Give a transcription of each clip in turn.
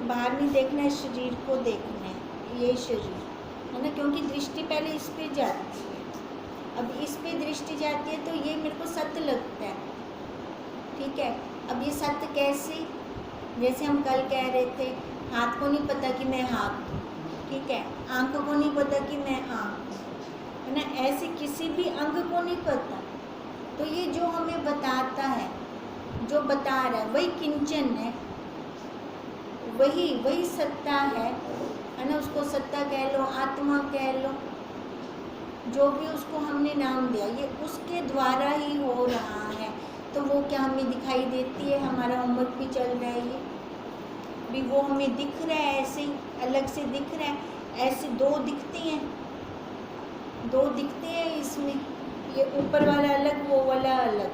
बाहर नहीं देखना है, शरीर को देखना है, ये शरीर है ना, क्योंकि दृष्टि पहले इस पे जाती है। अब इस पे दृष्टि जाती है तो ये मेरे को सत्य लगता है, ठीक है। अब ये सत्य कैसे, जैसे हम कल कह रहे थे, हाथ को नहीं पता कि मैं हाथ हूँ, ठीक है, आँख को नहीं पता कि मैं आँख हूँ, है ना, ऐसे किसी भी अंग को नहीं पता। तो ये जो हमें बताता है, जो बता रहा है, वही किंचन है, वही सत्ता है ना। उसको सत्ता कह लो, आत्मा कह लो, जो भी उसको हमने नाम दिया, ये उसके द्वारा ही हो रहा है। तो वो क्या हमें दिखाई देती है, हमारा होमवर्क भी चल रहा है, ये भी वो हमें दिख रहा है, ऐसे ही अलग से दिख रहा है। ऐसे दो दिखती हैं, दो दिखते हैं इसमें, ये ऊपर वाला अलग, वो वाला अलग,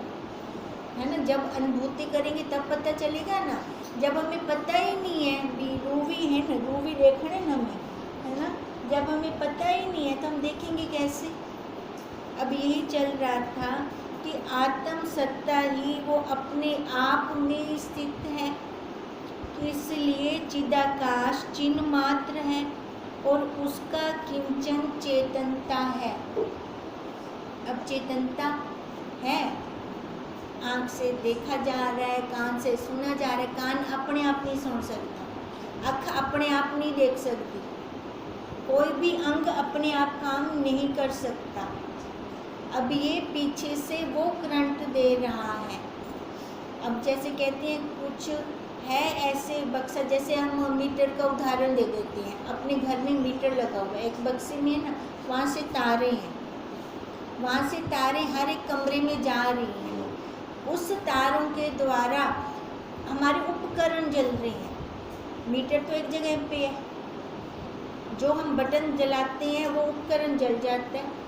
है ना। जब अनुभूति करेंगे तब पता चलेगा ना। जब हमें पता ही नहीं है, भी रूवी है ना, रूवी देखने न हमें, है ना, जब हमें पता ही नहीं है तो हम देखेंगे कैसे। अब यही चल रहा था कि आत्म सत्ता ही वो अपने आप में स्थित है, इसलिए चिदाकाश चिन्ह मात्र है और उसका किंचन चेतनता है। अब चेतनता है, आँख से देखा जा रहा है, कान से सुना जा रहा है। कान अपने आप नहीं सुन सकता, आँख अपने आप नहीं देख सकती, कोई भी अंग अपने आप काम नहीं कर सकता। अब ये पीछे से वो करंट दे रहा है। अब जैसे कहते हैं कुछ है ऐसे बक्सा, जैसे हम मीटर का उदाहरण दे देते हैं, अपने घर में मीटर लगा हुआ है, एक बक्से में ना, वहाँ से तारे हैं, वहाँ से तारे हर एक कमरे में जा रही हैं, उस तारों के द्वारा हमारे उपकरण जल रहे हैं। मीटर तो एक जगह पे है, जो हम बटन जलाते हैं वो उपकरण जल जाता है।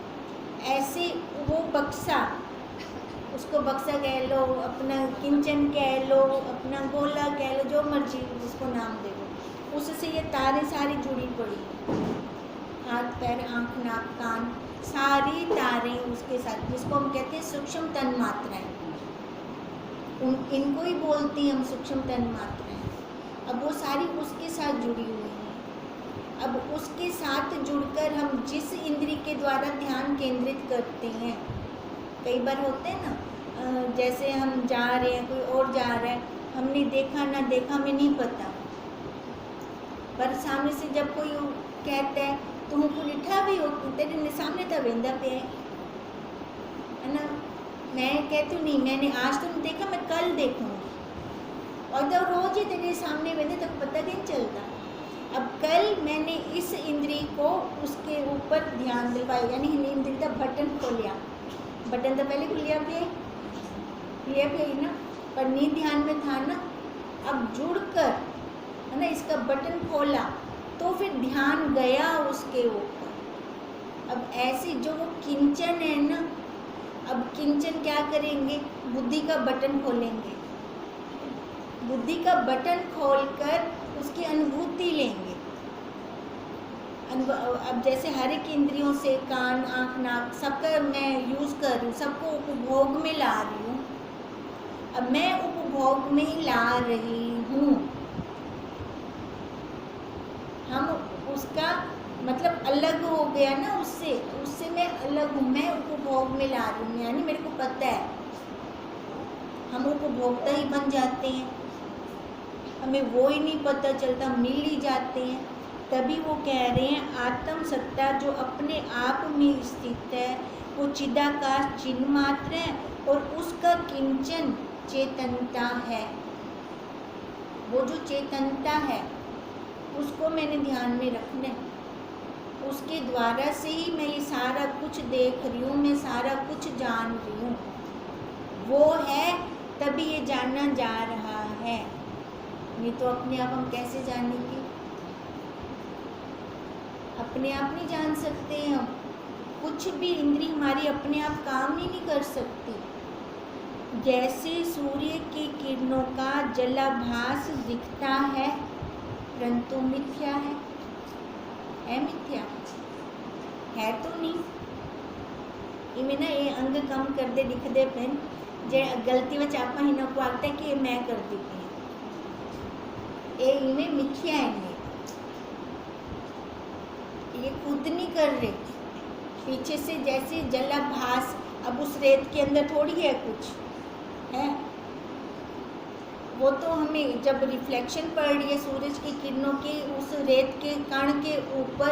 ऐसे वो बक्सा, उसको बक्सा कह लो, अपना किंचन कह लो, अपना गोला कह लो, जो मर्जी जिसको नाम दे दो, उससे ये तारें सारी जुड़ी पड़ी हैं, हाथ पैर आँख नाक कान सारी तारें उसके साथ, जिसको हम कहते हैं सूक्ष्म तन्मात्राएं, इनको ही बोलते हैं हम सूक्ष्म तन्मात्राएं। अब वो सारी उसके साथ जुड़ी हुई हैं। अब उसके साथ जुड़कर हम जिस इंद्री के द्वारा ध्यान केंद्रित करते हैं, कई बार होते हैं ना, जैसे हम जा रहे हैं, कोई और जा रहा है, हमने देखा ना देखा हमें नहीं पता, पर सामने से जब कोई कहता है तुमको लिठा भी हो, तेरे सामने तो वेंदा पे है ना, मैं कहती हूँ नहीं मैंने आज तो नहीं देखा, मैं कल देखूँगी, और जब रोज ही तेरे सामने वेंदे तक पता नहीं चलता। अब कल मैंने इस इंद्री को उसके ऊपर ध्यान दिलवाया, यानी इंद्री का बटन खोलिया, बटन तो पहले खुलिया भी ना, पर नींद ध्यान में था ना। अब जुड़कर है ना, इसका बटन खोला तो फिर ध्यान गया उसके ऊपर। अब ऐसे जो वो किंचन है ना, अब किंचन क्या करेंगे, बुद्धि का बटन खोलेंगे, बुद्धि का बटन खोलकर उसकी अनुभूति लेंगे। अब जैसे हर एक इंद्रियों से कान आँख नाक सबका मैं यूज़ कर रही हूँ, सबको उपभोग में ला रही हूँ। अब मैं उपभोग में ला रही हूँ, हम उसका मतलब अलग हो गया ना, उससे मैं अलग हूँ, मैं उपभोग में ला रही हूँ, यानी मेरे को पता है, हम उपभोक्ता ही बन जाते हैं, हमें वो ही नहीं पता चलता, मिल ही जाते हैं। तभी वो कह रहे हैं आत्म सत्ता जो अपने आप में स्थित है वो चिदाकाश चिन्ह मात्र है और उसका किंचन चेतनता है। वो जो चेतनता है उसको मैंने ध्यान में रखना है, उसके द्वारा से ही मैं ये सारा कुछ देख रही हूँ, मैं सारा कुछ जान रही हूँ। वो है तभी ये जानना जा रहा है, नहीं तो अपने आप हम कैसे जानेंगे, अपने आप नहीं जान सकते हम, कुछ भी इंद्री हमारी अपने आप काम ही नहीं कर सकती। जैसे सूर्य की किरणों का जलाभास दिखता है परंतु मिथ्या है मिथ्या है तो नहीं। इमें ना ये अंग कम कर दे लिख दे पेन जे गलती में चापा ही ना को आता है कि मैं कर देती है, ए इमे मिथ्या है, ये खुद नहीं कर रहे, पीछे से जैसे जलाभास। अब उस रेत के अंदर थोड़ी है कुछ है, वो तो हमें जब रिफ्लेक्शन पड़ रही है सूरज की किरणों की उस रेत के कण के ऊपर,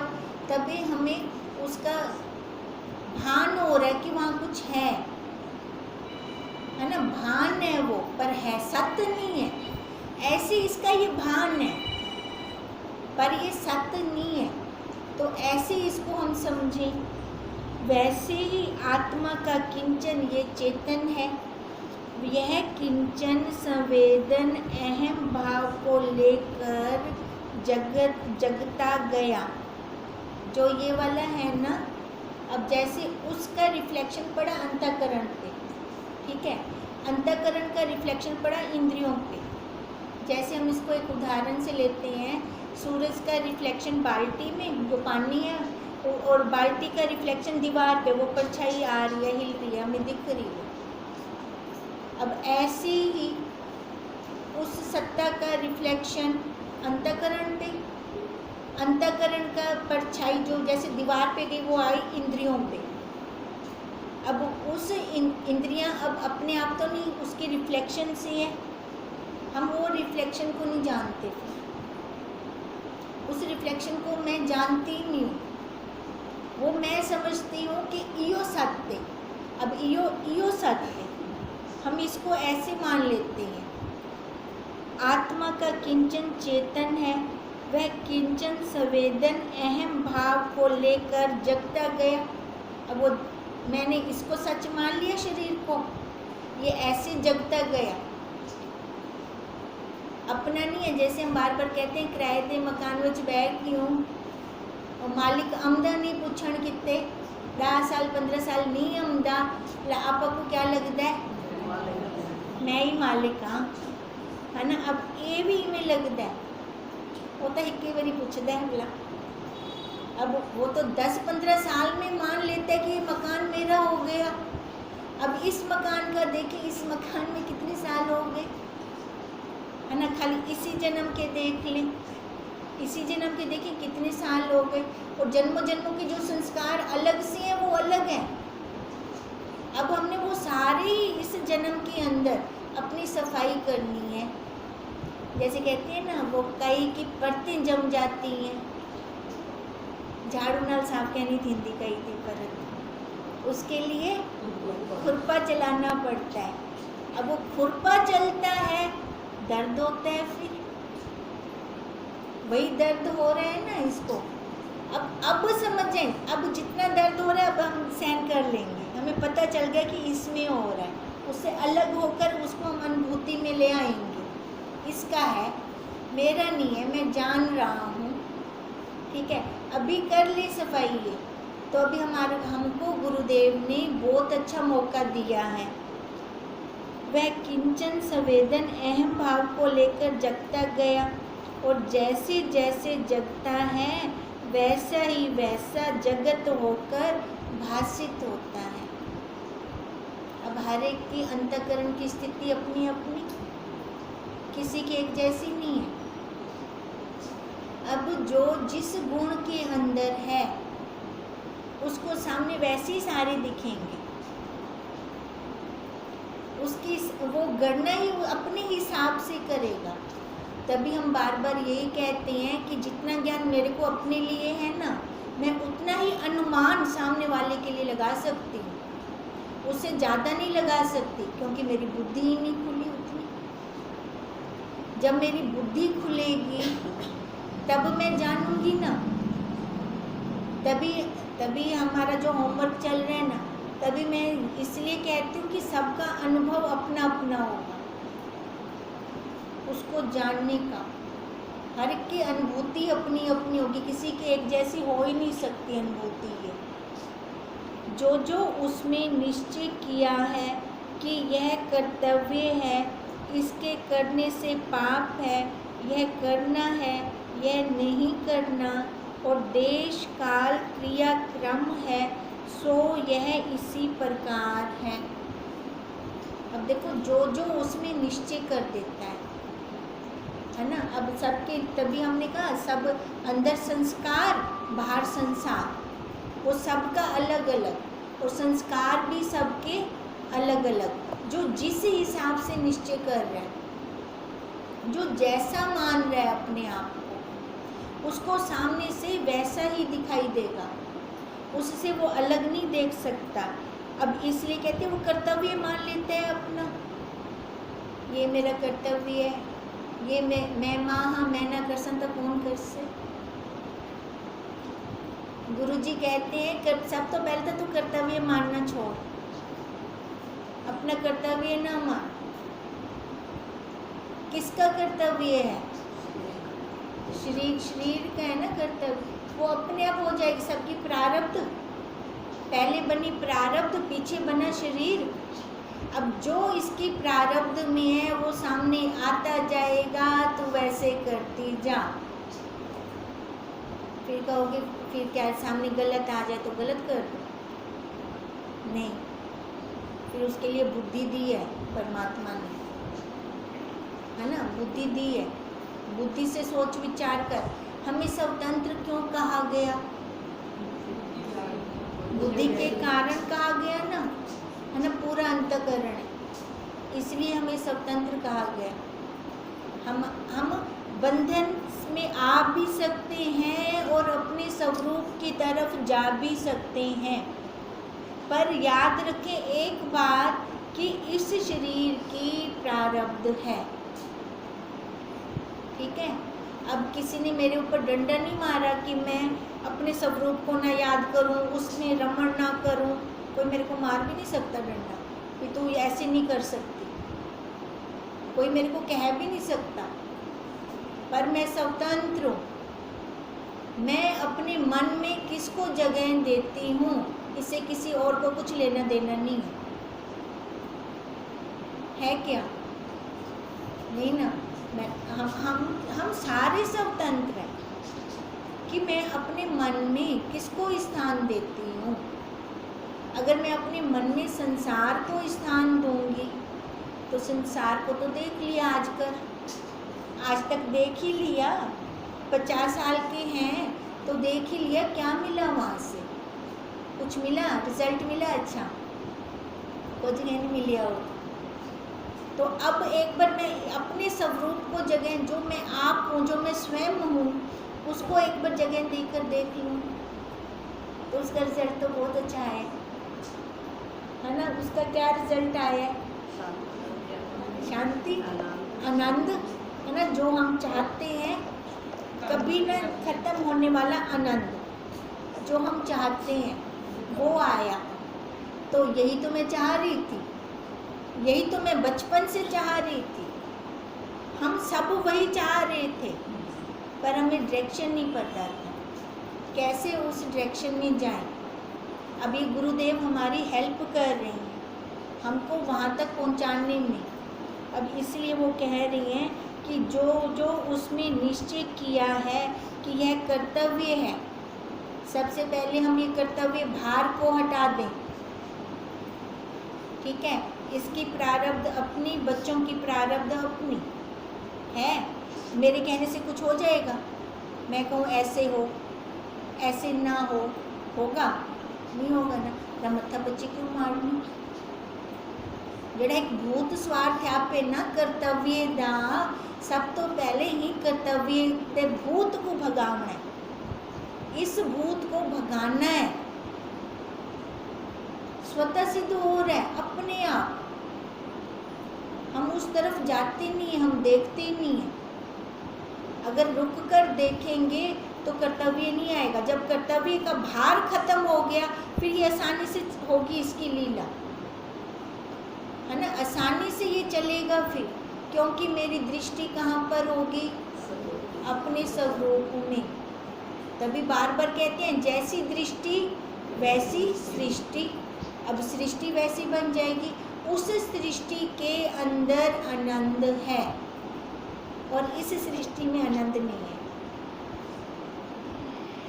तभी हमें उसका भान हो रहा है कि वहाँ कुछ है ना, भान है वो, पर है सत्य नहीं है। ऐसे इसका ये भान है पर ये सत्य नहीं है, तो ऐसे इसको हम समझें। वैसे ही आत्मा का किंचन ये चेतन है, यह किंचन संवेदन अहम भाव को लेकर जगता गया, जो ये वाला है ना। अब जैसे उसका रिफ्लेक्शन पड़ा अंतःकरण पे, ठीक है, अंतःकरण का रिफ्लेक्शन पड़ा इंद्रियों पे। जैसे हम इसको एक उदाहरण से लेते हैं, सूरज का रिफ्लेक्शन बाल्टी में जो पानी है, और बाल्टी का रिफ्लेक्शन दीवार पे, वो परछाई आ रही है, हिल रही है, हमें दिख रही है। अब ऐसे ही उस सत्ता का रिफ्लेक्शन अंतःकरण पे, अंतःकरण का परछाई जो जैसे दीवार पे गई वो आई इंद्रियों पे। अब उस इंद्रियां अब अपने आप तो नहीं, उसके रिफ्लेक्शन से है, हम वो रिफ्लेक्शन को नहीं जानते, उस रिफ्लेक्शन को मैं जानती ही नहीं हूँ, वो मैं समझती हूँ कि इयो सत्य। अब इयो सत्य हम इसको ऐसे मान लेते हैं। आत्मा का किंचन चेतन है, वह किंचन संवेदन अहम भाव को लेकर जगता गया। अब वो मैंने इसको सच मान लिया, शरीर को, ये ऐसे जगता गया, अपना नहीं है। जैसे हम बार बार कहते हैं किराए दे मकान विच बैठ गई हूँ, और मालिक आमदा नहीं पूछण किते 10 साल 15 साल नहीं आमदा, आपको क्या लगता है मैं ही मालिक हाँ, है ना। अब ये भी में लगता है, वो तो एक बारी पूछता है बोला, अब वो तो 10-15 साल में मान लेता है कि ये मकान मेरा हो गया। अब इस मकान का देखिए, इस मकान में कितने साल हो गए, है ना। खाली इसी जन्म के देख लें, इसी जन्म के देखिए कितने साल हो गए, और जन्मों जन्मों के जो संस्कार अलग से हैं वो अलग हैं। अब हमने वो सारे इस जन्म के अंदर अपनी सफाई करनी है। जैसे कहते हैं ना, वो कई की परतें जम जाती हैं, झाड़ू नाल साफ कहनी थी कई थी परत, उसके लिए खुरपा चलाना पड़ता है। अब वो खुरपा चलता है, दर्द होता है, फिर वही दर्द हो रहा है ना इसको। अब समझें, अब जितना दर्द हो रहा है अब हम सहन कर लेंगे, हमें पता चल गया कि इसमें हो रहा है, उससे अलग होकर उसको हम अनुभूति में ले आएंगे। इसका है, मेरा नहीं है, मैं जान रहा हूँ, ठीक है। अभी कर ले सफाई ये, तो अभी हमको गुरुदेव ने बहुत अच्छा मौका दिया है। वह किंचन संवेदन अहम भाव को लेकर जगता गया, और जैसे जैसे जगता है वैसा ही वैसा जगत होकर भासित होता है। अब हर एक की अंतःकरण की स्थिति अपनी अपनी, किसी की एक जैसी नहीं है। अब जो जिस गुण के अंदर है उसको सामने वैसे ही सारे दिखेंगे, उसकी वो गणना ही अपने हिसाब से करेगा। तभी हम बार बार यही कहते हैं कि जितना ज्ञान मेरे को अपने लिए है ना, मैं उतना ही अनुमान सामने वाले के लिए लगा सकती हूँ, उससे ज़्यादा नहीं लगा सकती, क्योंकि मेरी बुद्धि ही नहीं खुली उतनी। जब मेरी बुद्धि खुलेगी तब मैं जानूंगी ना, तभी हमारा जो होमवर्क चल रहा है ना, तभी मैं इसलिए कहती हूँ कि सबका अनुभव अपना अपना होगा, उसको जानने का। हर एक की अनुभूति अपनी अपनी होगी, किसी की एक जैसी हो ही नहीं सकती अनुभूति। ये जो जो उसमें निश्चय किया है कि यह कर्तव्य है, इसके करने से पाप है, यह करना है, यह नहीं करना, और देश काल क्रियाक्रम है, सो यह इसी प्रकार है। अब देखो, जो जो उसमें निश्चय कर देता है, है ना। अब सबके, तभी हमने कहा सब अंदर संस्कार बाहर संसार, वो सबका अलग अलग, और संस्कार भी सबके अलग अलग, जो जिस हिसाब से निश्चय कर रहा है, जो जैसा मान रहा है अपने आप को, उसको सामने से वैसा ही दिखाई देगा, उससे वो अलग नहीं देख सकता। अब इसलिए कहते हैं वो कर्तव्य मान लेता है अपना, ये मेरा कर्तव्य है, ये मैं माँ हाँ मैं ना कर सकता कौन कर से। गुरुजी कहते हैं सब तो पहले तो कर्तव्य मानना छोड़, अपना कर्तव्य ना मान। किसका कर्तव्य है? शरीर का है ना कर्तव्य, वो अपने आप हो जाएगी। सबकी प्रारब्ध, पहले बनी प्रारब्ध, पीछे बना शरीर। अब जो इसकी प्रारब्ध में है वो सामने आता जाएगा, तो वैसे करती जा। फिर कहोगे फिर क्या सामने गलत आ जाए तो गलत कर दो? नहीं, फिर उसके लिए बुद्धि दी है परमात्मा ने, है ना, बुद्धि दी है। बुद्धि से सोच विचार कर। हमें स्वतंत्र क्यों कहा गया? बुद्धि के कारण कहा गया ना, है ना, पूरा अंतःकरण है, इसलिए हमें स्वतंत्र कहा गया। हम बंधन में आ भी सकते हैं और अपने स्वरूप की तरफ जा भी सकते हैं, पर याद रखें एक बात कि इस शरीर की प्रारब्ध है, ठीक है। अब किसी ने मेरे ऊपर डंडा नहीं मारा कि मैं अपने स्वरूप को ना याद करूं, उसमें रमण ना करूं। कोई मेरे को मार भी नहीं सकता डंडा कि तू ऐसे नहीं कर सकती, कोई मेरे को कह भी नहीं सकता, पर मैं स्वतंत्र हूँ। मैं अपने मन में किसको जगह देती हूँ, इससे किसी और को कुछ लेना देना नहीं है क्या? नहीं ना। हम सारे स्वतंत्र हैं कि मैं अपने मन में किसको स्थान देती हूँ। अगर मैं अपने मन में संसार को स्थान दूंगी तो संसार को तो देख लिया आज तक देख ही लिया, 50 साल के हैं तो देख ही लिया, क्या मिला वहाँ से? कुछ मिला? रिजल्ट मिला? अच्छा, कुछ नहीं मिला हो। तो अब एक बार मैं अपने स्वरूप को जगह, जो मैं आप हूँ, जो मैं स्वयं हूँ, उसको एक बार जगह देकर देख लूँ तो उसका रिजल्ट तो बहुत अच्छा है ना। उसका क्या रिजल्ट आया है? शांति, आनंद, है ना, जो हम चाहते हैं, कभी न खत्म होने वाला आनंद जो हम चाहते हैं वो आया। तो यही तो मैं चाह रही थी, यही तो मैं बचपन से चाह रही थी। हम सब वही चाह रहे थे, पर हमें डायरेक्शन नहीं पता था कैसे उस डायरेक्शन में जाएं। अभी गुरुदेव हमारी हेल्प कर रहे हैं हमको वहाँ तक पहुँचाने में। अब इसलिए वो कह रही हैं कि जो उसमें निश्चय किया है कि यह कर्तव्य है, सबसे पहले हम ये कर्तव्य भार को हटा दें, ठीक है। इसकी प्रारब्ध अपनी, बच्चों की प्रारब्ध अपनी है। मेरे कहने से कुछ हो जाएगा? मैं कहूँ ऐसे हो, ऐसे ना हो, होगा? नहीं होगा ना। रमत्था बच्चे क्यों मारनी? जेड़ा एक भूत स्वार्थ आपे ना कर्तव्य दा, सब तो पहले ही कर्तव्य ते भूत को भगाना है। इस भूत को भगाना है, स्वतः सिद्ध हो रहा है अपने आप। हम उस तरफ जाते नहीं हैं, हम देखते नहीं हैं। अगर रुक कर देखेंगे तो कर्तव्य नहीं आएगा। जब कर्तव्य का भार खत्म हो गया फिर ये आसानी से होगी इसकी लीला, है ना, आसानी से ये चलेगा फिर, क्योंकि मेरी दृष्टि कहाँ पर होगी? अपने स्वरूप में। तभी बार बार कहते हैं जैसी दृष्टि वैसी सृष्टि। अब सृष्टि वैसी बन जाएगी, उस सृष्टि के अंदर आनंद है और इस सृष्टि में आनंद नहीं है।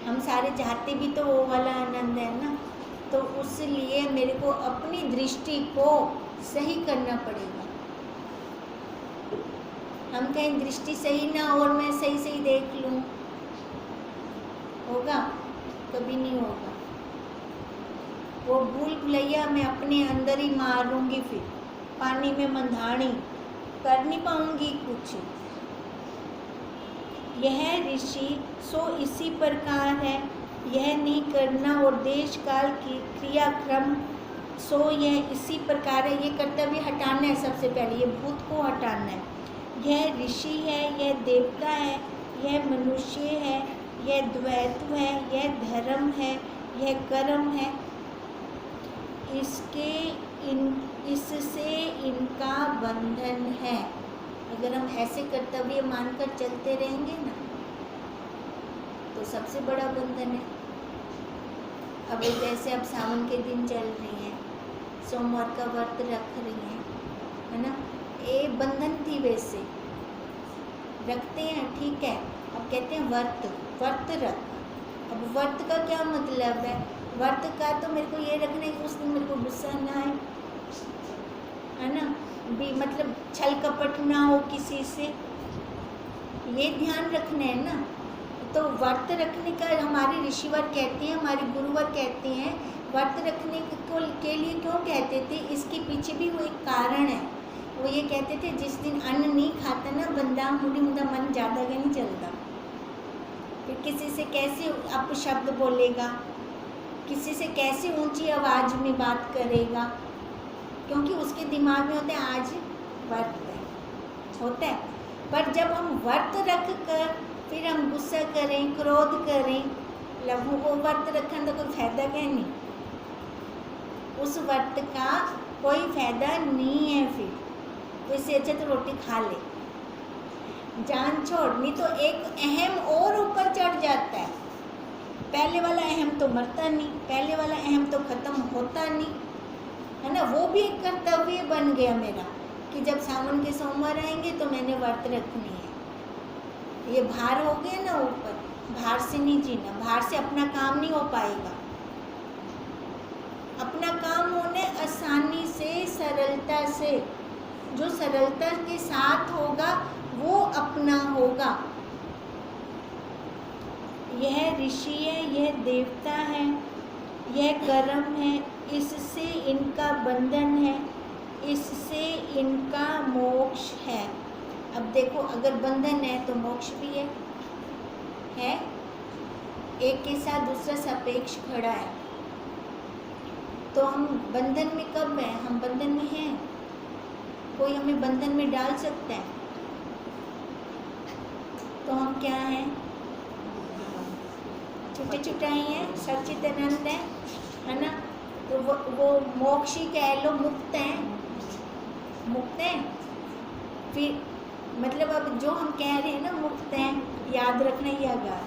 हम सारे चाहते भी तो वो वाला आनंद है ना। तो उसलिए मेरे को अपनी दृष्टि को सही करना पड़ेगा, हम कहें दृष्टि सही ना हो और मैं सही सही देख लूं, होगा? कभी नहीं होगा। वो भूल भुलैया मैं अपने अंदर ही मारूंगी, फिर पानी में मंधानी, कर नहीं पाऊंगी कुछ। यह ऋषि सो इसी प्रकार है, यह नहीं करना और देश काल की क्रियाक्रम सो यह इसी प्रकार है। ये कर्तव्य हटाना है, सबसे पहले ये भूत को हटाना है। यह ऋषि है, यह देवता है, यह मनुष्य है, यह द्वैत्व है, यह धर्म है, यह कर्म है। इससे इनका बंधन है। अगर हम ऐसे कर्तव्य मानकर चलते रहेंगे ना, तो सबसे बड़ा बंधन है। अब जैसे अब सावन के दिन चल रही हैं, सोमवार का व्रत रख रही हैं, है ना? ये बंधन थी, वैसे रखते हैं, ठीक है। अब कहते हैं व्रत रख। अब व्रत का क्या मतलब है? व्रत का तो मेरे को ये रखना है कि उस दिन मेरे को गुस्सा ना आए, है ना? भी मतलब छल कपट ना हो किसी से, ये ध्यान रखना है ना। तो व्रत रखने का हमारे ऋषिवर कहते हैं, हमारे गुरुवर कहते हैं, व्रत रखने के लिए क्यों कहते थे, इसके पीछे भी वो एक कारण है। वो ये कहते थे जिस दिन अन्न नहीं खाता ना बंदा, मुंडा मन ज़्यादा का नहीं चलता। फिर किसी से कैसे अपशब्द बोलेगा, किसी से कैसे ऊंची आवाज़ में बात करेगा, क्योंकि उसके दिमाग में होता है आज व्रत है, होता है। पर जब हम व्रत रख कर फिर हम गुस्सा करें, क्रोध करें, लघु को व्रत रखने का कोई फायदा क्या नहीं, उस व्रत का कोई फायदा नहीं है। फिर इससे अच्छा तो रोटी खा ले, जान छोड़। नहीं तो एक अहम और ऊपर चढ़ जाता है। पहले वाला अहम तो मरता नहीं, पहले वाला अहम तो ख़त्म होता नहीं, है ना? वो भी एक कर्तव्य बन गया मेरा कि जब सावन के सोमवार आएंगे तो मैंने व्रत रखनी है। ये भार हो गया ना ऊपर, भार से नहीं जीना, भार से अपना काम नहीं हो पाएगा। अपना काम होने आसानी से, सरलता से, जो सरलता के साथ होगा वो अपना होगा। यह ऋषि है, यह देवता है, यह कर्म है, इससे इनका बंधन है, इससे इनका मोक्ष है। अब देखो, अगर बंधन है तो मोक्ष भी है? एक के साथ दूसरा सापेक्ष खड़ा है। तो हम बंधन में कब हैं? हम बंधन में हैं। कोई हमें बंधन में डाल सकता है? तो हम क्या हैं? छुट्टे छुट्टाई हैं, सच्चिदानंद है ना? तो वो मोक्ष ही कह लो, मुक्त हैं। फिर मतलब अब जो हम कह रहे हैं ना मुक्त हैं, याद रखना ही आगा।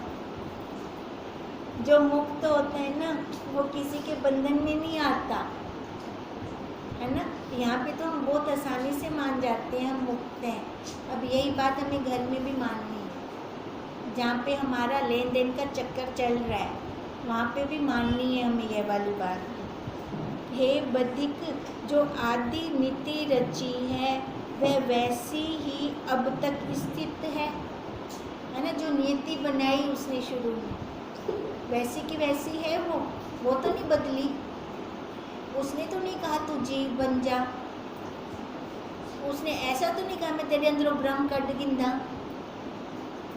जो मुक्त होता है ना वो किसी के बंधन में नहीं आता, है ना? यहाँ पे तो हम बहुत आसानी से मान जाते हैं हम मुक्त हैं। अब यही बात हमें घर में भी माननी है। जहाँ पे हमारा लेन देन का चक्कर चल रहा है वहाँ पे भी माननी है हमें ये वाली बात। हे बधिक, जो आदि नीति रची है वह वैसी ही अब तक स्थित है ना? जो नीति बनाई उसने शुरू में वैसी की वैसी है, वो तो नहीं बदली। उसने तो नहीं कहा तू जीव बन जा, उसने ऐसा तो नहीं कहा मैं तेरे अंदर ब्रह्म कट गिंदा,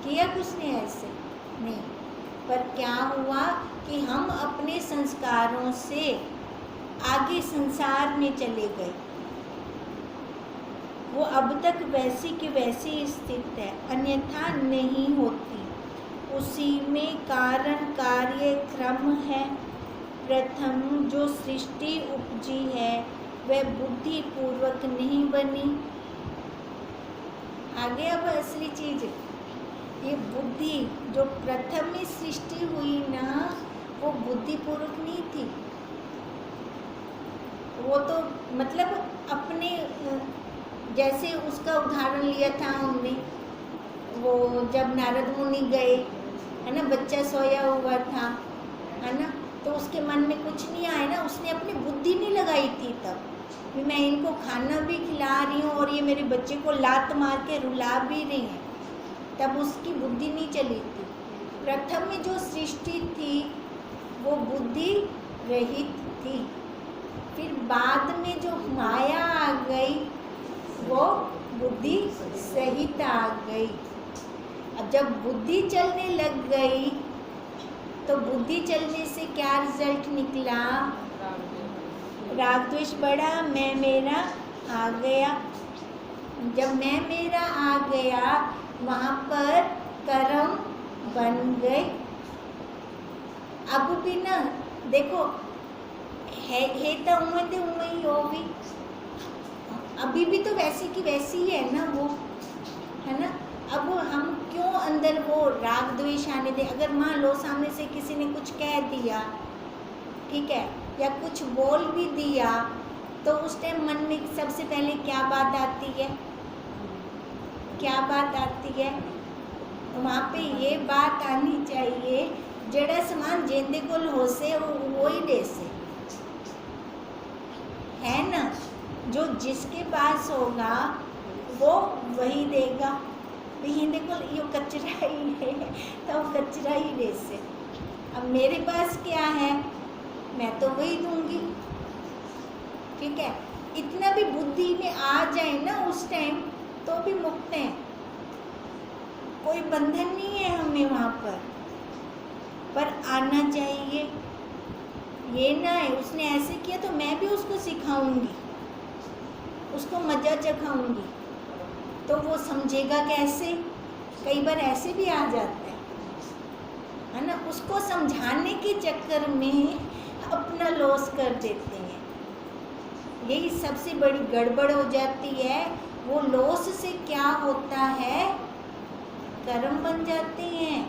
किया कुछ ने ऐसे नहीं। पर क्या हुआ कि हम अपने संस्कारों से आगे संसार में चले गए। वो अब तक वैसी की वैसी स्थित है, अन्यथा नहीं होती। उसी में कारण कार्य क्रम है। प्रथम जो सृष्टि उपजी है वह बुद्धि पूर्वक नहीं बनी। आगे अब असली चीज, ये बुद्धि जो प्रथम में सृष्टि हुई ना वो बुद्धि पूर्वक नहीं थी। वो तो मतलब अपने, जैसे उसका उदाहरण लिया था हमने, वो जब नारद मुनि गए, है ना? बच्चा सोया हुआ था, है ना? तो उसके मन में कुछ नहीं आया ना, उसने अपनी बुद्धि नहीं लगाई थी तब भी मैं इनको खाना भी खिला रही हूँ और ये मेरे बच्चे को लात मार के रुला भी रही हैं, तब उसकी बुद्धि नहीं चली थी। प्रथम में जो सृष्टि थी वो बुद्धि रहित थी, फिर बाद में जो माया आ गई वो बुद्धि सहित आ गई। अब जब बुद्धि चलने लग गई तो बुद्धि चलने से क्या रिजल्ट निकला? राग द्वेष बढ़ा, मैं मेरा आ गया। जब मैं मेरा आ गया वहाँ पर कर्म बन गए। अब भी ना देखो है तो उम्र ही होगी, अभी भी तो वैसी की वैसी ही है ना वो, है ना। अब हम क्यों अंदर वो राग द्वेष आने दें? अगर मान लो सामने से किसी ने कुछ कह दिया, ठीक है, या कुछ बोल भी दिया, तो उस टाइम मन में सबसे पहले क्या बात आती है? क्या बात आती है? वहाँ पे ये बात आनी चाहिए, जड़ा समान जेंदे को होसे वो ही देसे, है ना। जो जिसके पास होगा वो वही देगा। हिंदे को यो कचरा ही है तो वो कचरा ही दे से। अब मेरे पास क्या है, मैं तो वही दूंगी, ठीक है। इतना भी बुद्धि में आ जाए ना उस टाइम तो भी मुक्त हैं, कोई बंधन नहीं है हमें वहाँ पर आना चाहिए। ये ना है उसने ऐसे किया तो मैं भी उसको सिखाऊंगी, उसको मजा चखाऊंगी, तो वो समझेगा कैसे? कई बार ऐसे भी आ जाता है ना। उसको समझाने के चक्कर में अपना लॉस कर देते हैं, यही सबसे बड़ी गड़बड़ हो जाती है। वो लॉस से क्या होता है? कर्म बन जाते हैं,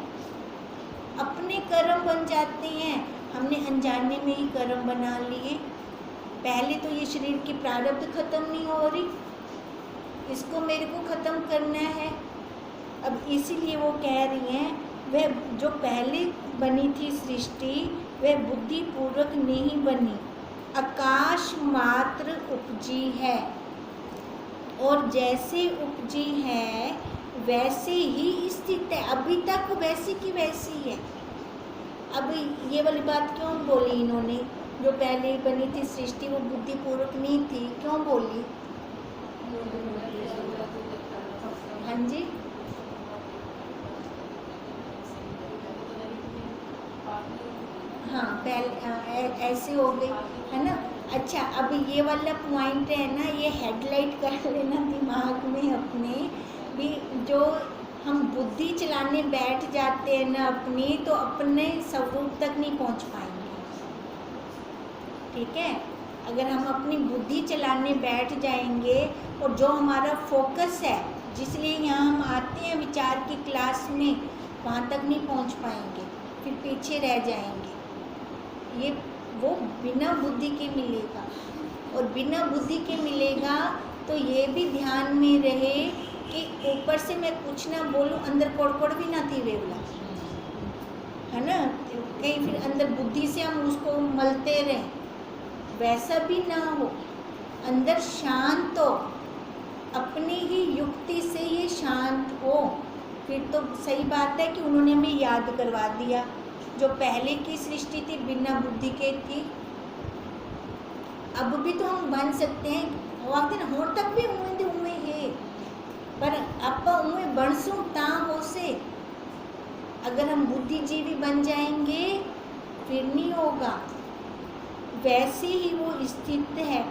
अपने कर्म बन जाते हैं। हमने अनजाने में ही कर्म बना लिए। पहले तो ये शरीर की प्रारब्ध खत्म नहीं हो रही, इसको मेरे को ख़त्म करना है। अब इसीलिए वो कह रही हैं वह जो पहले बनी थी सृष्टि वह बुद्धि पूर्वक नहीं बनी, आकाश मात्र उपजी है, और जैसे उपजी है वैसे ही स्थित है, अभी तक वैसी की वैसी है। अब ये वाली बात क्यों बोली इन्होंने? जो पहले बनी थी सृष्टि वो बुद्धि पूर्वक नहीं थी, क्यों बोली? हाँ जी, हाँ पहले ऐसे हो गई, है ना। अच्छा, अब ये वाला पॉइंट है ना, ये हेडलाइट कर लेना दिमाग में अपने भी। जो हम बुद्धि चलाने बैठ जाते हैं ना अपनी, तो अपने स्वरूप तक नहीं पहुंच पाएंगे, ठीक है। अगर हम अपनी बुद्धि चलाने बैठ जाएंगे और जो हमारा फोकस है, जिसलिए यहाँ हम आते हैं विचार की क्लास में, वहाँ तक नहीं पहुँच पाएंगे, फिर पीछे रह जाएंगे। ये वो बिना बुद्धि के मिलेगा, और बिना बुद्धि के मिलेगा तो ये भी ध्यान में रहे कि ऊपर से मैं कुछ ना बोलूँ, अंदर कोड़ भी ना थी वेवला, है ना। कहीं फिर अंदर बुद्धि से हम उसको मलते रहें, वैसा भी ना हो। अंदर शांत हो, अपनी ही युक्ति से ये शांत हो, फिर तो सही बात है कि उन्होंने हमें याद करवा दिया। जो पहले की सृष्टि थी बिना बुद्धि के थी, अब भी तो हम बन सकते हैं। वाकई हो तक भी उम्मीद है, पर आप उम्मीद बरसों ता हो से अगर हम बुद्धिजीवी बन जाएंगे फिर नहीं होगा। वैसे ही वो स्थित है।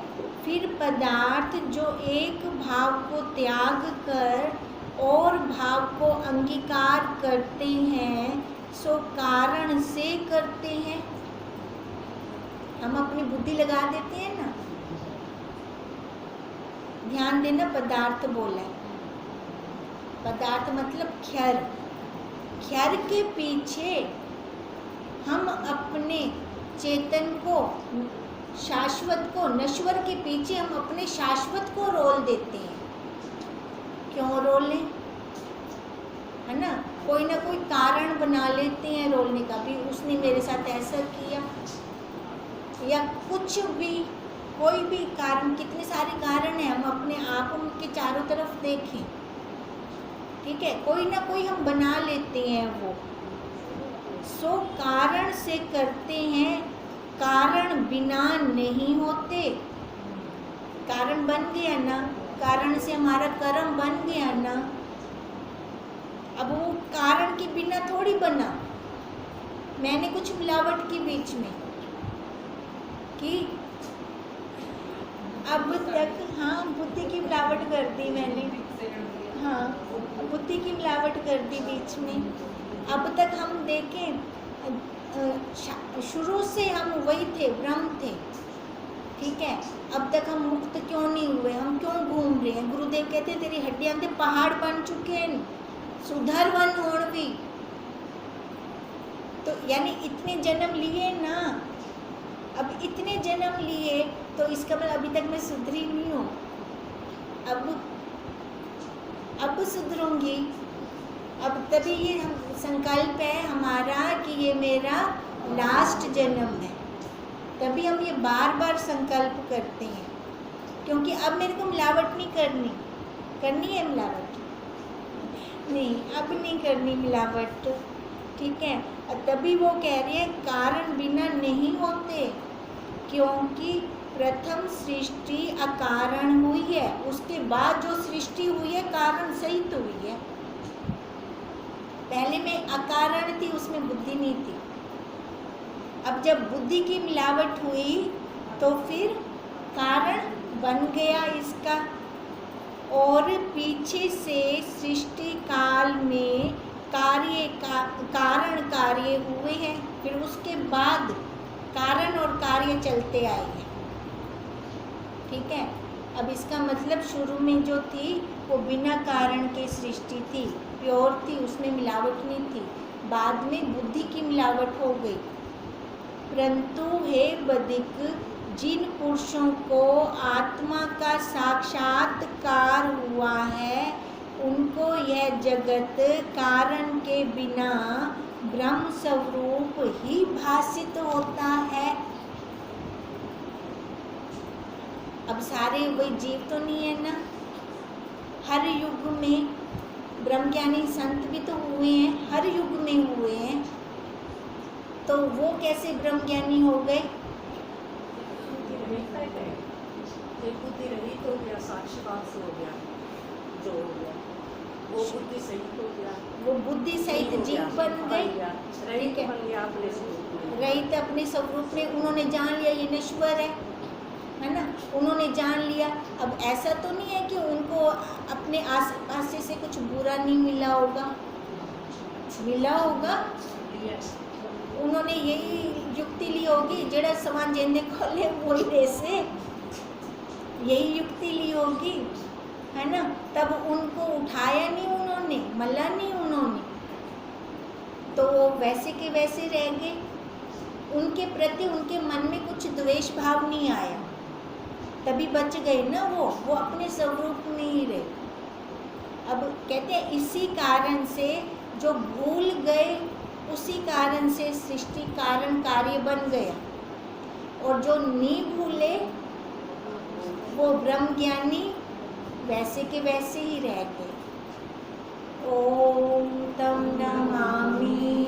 फिर पदार्थ जो एक भाव को त्याग कर और भाव को अंगीकार करते हैं, सो कारण से करते हैं। हम अपनी बुद्धि लगा देते हैं ना। ध्यान देना, पदार्थ बोला है, पदार्थ मतलब क्षर। क्षर के पीछे हम अपने चेतन को, शाश्वत को, नश्वर के पीछे हम अपने शाश्वत को रोल देते हैं। क्यों रोलें, है ना। कोई ना कोई कारण बना लेते हैं रोलने का भी, उसने मेरे साथ ऐसा किया, या कुछ भी, कोई भी कारण, कितने सारे कारण हैं, हम अपने आप के चारों तरफ देखें, ठीक है, कोई ना कोई हम बना लेते हैं वो। सो कारण से करते हैं, कारण बिना नहीं होते। कारण बन गया ना, कारण से हमारा कर्म बन गया ना। अब वो कारण के बिना थोड़ी बना, मैंने कुछ मिलावट की बीच में कि अब तक, हाँ बुद्धि की मिलावट कर दी मैंने, हाँ बुद्धि की मिलावट कर दी बीच में। अब तक हम देखें, शुरू से हम वही थे, ब्रह्म थे, ठीक है। अब तक हम मुक्त क्यों नहीं हुए, हम क्यों घूम रहे हैं? गुरुदेव कहते तेरी हड्डियां ते पहाड़ बन चुके हैं, सुधर वन होड़ भी। तो यानी इतने जन्म लिए ना, अब इतने जन्म लिए तो इसका मतलब अभी तक मैं सुधरी नहीं हूँ। अब सुधरूंगी, अब तभी ये हम संकल्प है हमारा कि ये मेरा लास्ट जन्म है, तभी हम ये बार बार संकल्प करते हैं, क्योंकि अब मेरे को मिलावट नहीं करनी है मिलावट नहीं, अब नहीं करनी मिलावट, ठीक है। तभी वो कह रही है कारण बिना नहीं होते, क्योंकि प्रथम सृष्टि अकारण हुई है, उसके बाद जो सृष्टि हुई है कारण सहित हुई है। पहले में अकारण थी, उसमें बुद्धि नहीं थी। अब जब बुद्धि की मिलावट हुई तो फिर कारण बन गया इसका, और पीछे से सृष्टि काल में कारण कार्य हुए हैं, फिर उसके बाद कारण और कार्य चलते आए हैं, ठीक है। अब इसका मतलब शुरू में जो थी वो बिना कारण के सृष्टि थी, प्योर थी, उसमें मिलावट नहीं थी। बाद में बुद्धि की मिलावट हो गई। परंतु हे बदिक, जिन पुरुषों को आत्मा का साक्षात्कार हुआ है, उनको यह जगत कारण के बिना ब्रह्म स्वरूप ही भासित होता है। अब सारे वही जीव तो नहीं है ना, हर युग में ब्रह्मज्ञानी संत भी तो हुए हैं, हर युग में हुए हैं, तो वो कैसे ब्रह्मज्ञानी हो गए? बुद्धि रही तो गया, साक्षात हो गया, जो हो गया वो बुद्धि सहित हो गया, वो बुद्धि सहित जीव बन गए, रहित बन गया अपने स्वरूप में, रहित अपने स्वरूप में। उन्होंने जान लिया ये नश्वर है ना, उन्होंने जान लिया। अब ऐसा तो नहीं है कि उनको अपने आस पास से कुछ बुरा नहीं मिला होगा, मिला होगा। उन्होंने यही युक्ति ली होगी, जड़ा समान जेंदे खोले वही वैसे, यही युक्ति ली होगी, है ना। तब उनको उठाया नहीं उन्होंने, मला नहीं उन्होंने, तो वो वैसे के वैसे रह गए। उनके प्रति उनके मन में कुछ द्वेष भाव नहीं आया, तभी बच गए ना वो अपने स्वरूप में ही रहे। अब कहते हैं इसी कारण से जो भूल गए, उसी कारण से सृष्टि कारण कार्य बन गया, और जो नहीं भूले वो ब्रह्म ज्ञानी वैसे के वैसे ही रह गए। ओम तम नमामि।